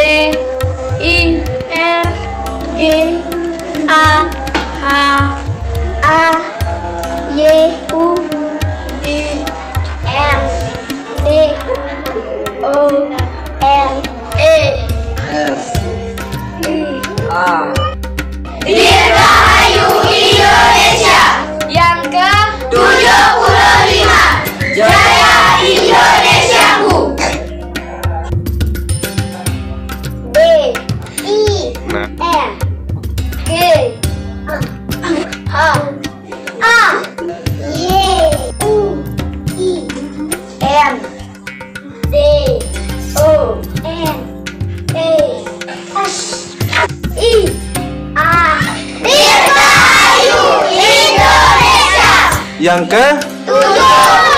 I R G A H A Y U M D O N E S I A. Dirgahayu Indonesia yang ke-75. Jaya Indonesiaku. B I N G H A Y U M D O N E S I A. Dirgahayu Indonesia yang ke-75.